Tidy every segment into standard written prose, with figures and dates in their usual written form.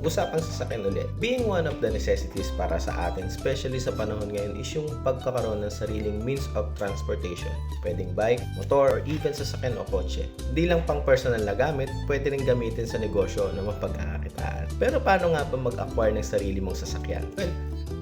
usapang sasakyan ulit. Being one of the necessities para sa atin, especially sa panahon ngayon, is yung pagkakaroon ng sariling means of transportation. Pwedeng bike, motor, or even sasakyan o kotse. Hindi lang pang personal na gamit, pwede rin gamitin sa negosyo na mapagkakakitaan. Pero paano nga ba mag-acquire ng sarili mong sasakyan? Well,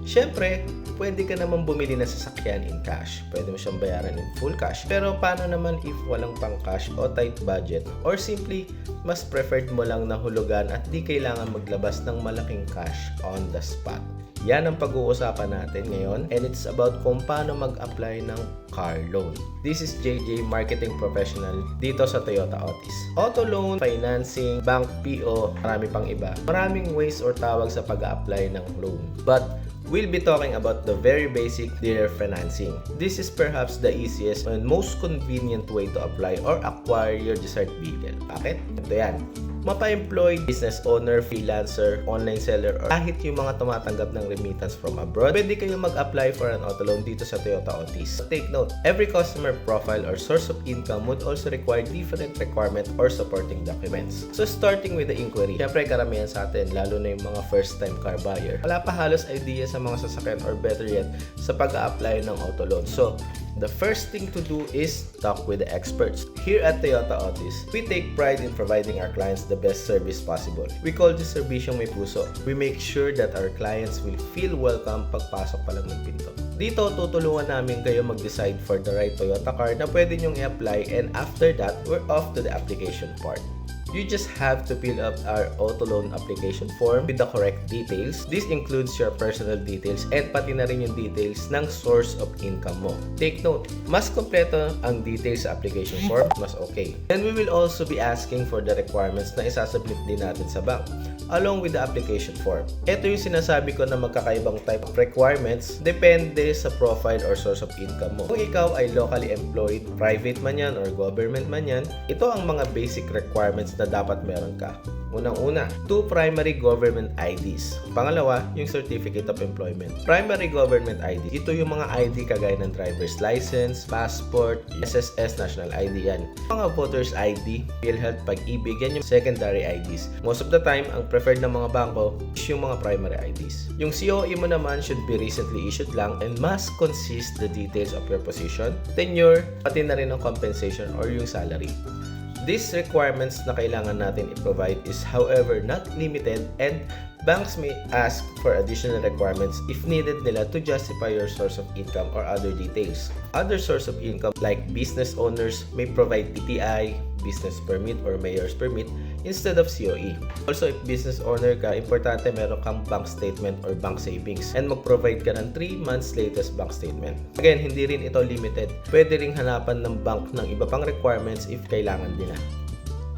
syempre, pwede ka naman bumili ng sasakyan in cash. Pwede mo siyang bayaran in full cash. Pero paano naman if walang pang cash o tight budget? Or simply, mas preferred mo lang na hulugan at di kailangan maglabas ng malaking cash on the spot. Yan ang pag-uusapan natin ngayon, and it's about kung paano mag-apply ng car loan. This is JJ, marketing professional dito sa Toyota Otis. Auto loan, financing, bank, PO, marami pang iba. Maraming ways or tawag sa pag-apply ng loan. But we'll be talking about the very basic dealer financing. This is perhaps the easiest and most convenient way to apply or acquire your desired vehicle. Bakit? Ito yan. Mapa-employed, business owner, freelancer, online seller, or kahit yung mga tumatanggap ng remittance from abroad, pwede kayong mag-apply for an auto loan dito sa Toyota Otis. Take note, every customer profile or source of income would also require different requirement or supporting documents. So starting with the inquiry, syempre karamihan sa atin, lalo na yung mga first-time car buyer, wala pa halos idea sa mga sasakyan or better yet, sa pag-a-apply ng auto loan. So, the first thing to do is talk with the experts. Here at Toyota Otis, we take pride in providing our clients the best service possible. We call this serbisyong may puso. We make sure that our clients will feel welcome pagpasok pa lang ng pinto. Dito, tutulungan namin kayo mag-decide for the right Toyota car na pwede nyong i-apply, and after that, we're off to the application part. You just have to fill up our auto loan application form with the correct details. This includes your personal details and pati na rin yung details ng source of income mo. Take note, mas kompleto ang details sa application form, mas okay. And we will also be asking for the requirements na isasubmit din natin sa bank along with the application form. Ito yung sinasabi ko na magkakaibang type of requirements depende sa profile or source of income mo. Kung ikaw ay locally employed, private man yan or government man yan, ito ang mga basic requirements na dapat meron ka. Unang-una, 2 primary government IDs. Pangalawa, yung Certificate of Employment. Primary government ID, ito yung mga ID kagaya ng driver's license, passport, SSS, national ID yan. Mga voters ID, PhilHealth, Pag-ibig, yan yung secondary IDs. Most of the time, ang preferred ng mga bangko is yung mga primary IDs. Yung COE mo naman should be recently issued lang and must consist the details of your position, tenure, pati na rin ang compensation or yung salary. These requirements na kailangan natin i-provide is however not limited, and banks may ask for additional requirements if needed nila to justify your source of income or other details. Other source of income like business owners may provide PTI, business permit or mayor's permit instead of COE. Also, if business owner ka, importante meron kang bank statement or bank savings and mag-provide ka ng 3 months latest bank statement. Again, hindi rin ito limited. Pwede ring hanapan ng bank ng iba pang requirements if kailangan nila.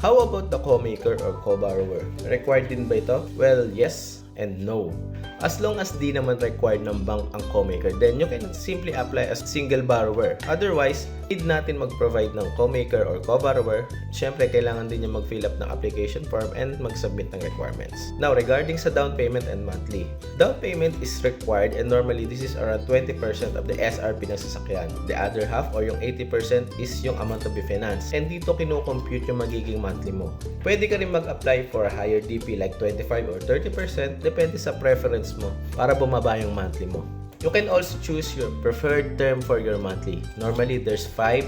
How about the co-maker or co-borrower? Required din ba ito? Well, yes and no. As long as di naman required ng bank ang co-maker, then you can simply apply as single borrower. Otherwise, need natin mag-provide ng co-maker or co-borrower. Siyempre, kailangan din niya mag-fill up ng application form and mag-submit ng requirements. Now, regarding sa down payment and monthly. Down payment is required and normally this is around 20% of the SRP ng sasakyan. The other half or yung 80% is yung amount to be financed. And dito kinukompute yung magiging monthly mo. Pwede ka rin mag-apply for a higher DP like 25 or 30%, depende sa preference mo para bumaba yung monthly mo. You can also choose your preferred term for your monthly. Normally, there's 5,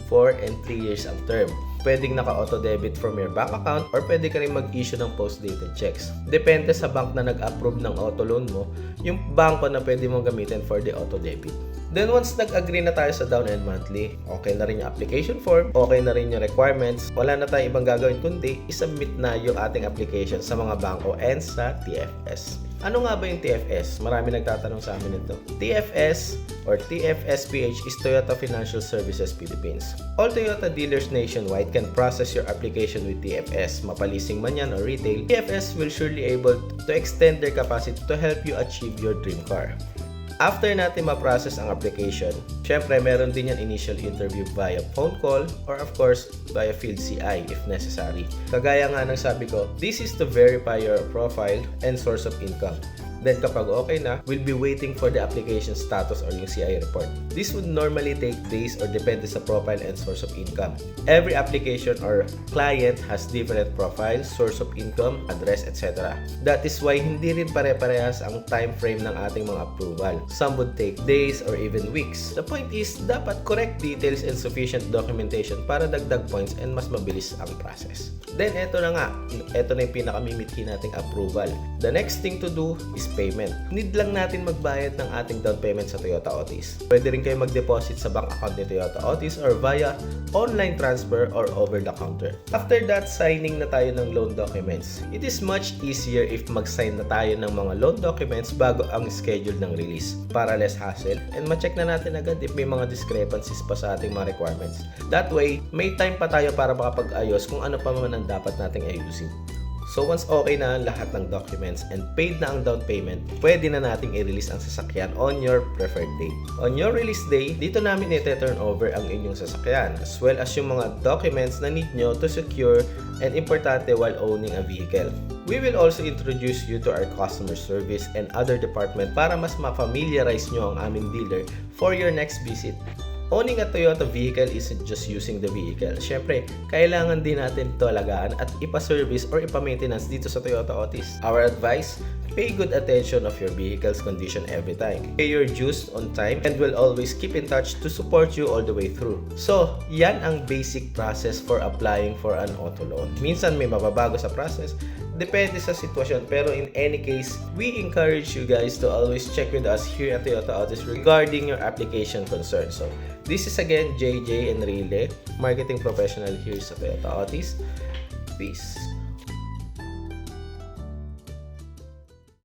4, and 3 years ang term. Pwedeng naka-auto debit from your bank account or pwede ka rin mag-issue ng post-dated checks. Depende sa bank na nag-approve ng auto loan mo, yung banko na pwede mong gamitin for the auto debit. Then once nag-agree na tayo sa down and monthly, okay na rin yung application form, okay na rin yung requirements, wala na tayong ibang gagawin kundi isubmit na yung ating application sa mga bangko and sa TFS. Ano nga ba yung TFS? Marami nagtatanong sa amin ito. TFS or TFSPH is Toyota Financial Services Philippines. All Toyota dealers nationwide can process your application with TFS, mapalising man yan or retail. TFS will surely able to extend their capacity to help you achieve your dream car. After natin ma-process ang application, syempre meron din yan initial interview via phone call or of course via field CI if necessary. Kagaya nga ng sabi ko, this is to verify your profile and source of income. Then kapag okay na, we'll be waiting for the application status or yung CI report. This would normally take days or depende sa profile and source of income. Every application or client has different profiles, source of income, address, etc. That is why hindi rin pare-parehas ang time frame ng ating mga approval. Some would take days or even weeks. The point is, dapat correct details and sufficient documentation para dagdag points and mas mabilis ang process. Then, eto na nga. Eto na yung pinakamimithi nating approval. The next thing to do is payment. Need lang natin magbayad ng ating down payment sa Toyota Otis. Pwede rin kayo mag-deposit sa bank account ni Toyota Otis or via online transfer or over the counter. After that, signing na tayo ng loan documents. It is much easier if mag-sign na tayo ng mga loan documents bago ang schedule ng release para less hassle and ma-check na natin agad if may mga discrepancies pa sa ating mga requirements. That way, may time pa tayo para makapag-ayos kung ano pa man ang dapat nating ayusin. So once okay na ang lahat ng documents and paid na ang down payment, pwede na nating i-release ang sasakyan on your preferred day. On your release day, dito namin i-turn over ang inyong sasakyan as well as yung mga documents na need nyo to secure and importante while owning a vehicle. We will also introduce you to our customer service and other department para mas ma-familiarize nyo ang aming dealer for your next visit. Owning a Toyota vehicle isn't just using the vehicle. Syempre, kailangan din natin ito alagaan at ipa-service or ipa-maintenance dito sa Toyota Otis. Our advice, pay good attention of your vehicle's condition every time. Pay your dues on time and will always keep in touch to support you all the way through. So, yan ang basic process for applying for an auto loan. Minsan may mababago sa process, depende sa sitwasyon, pero in any case, we encourage you guys to always check with us here at Toyota Otis regarding your application concerns. So, this is again JJ Enrile, marketing professional here sa Toyota Otis. Peace.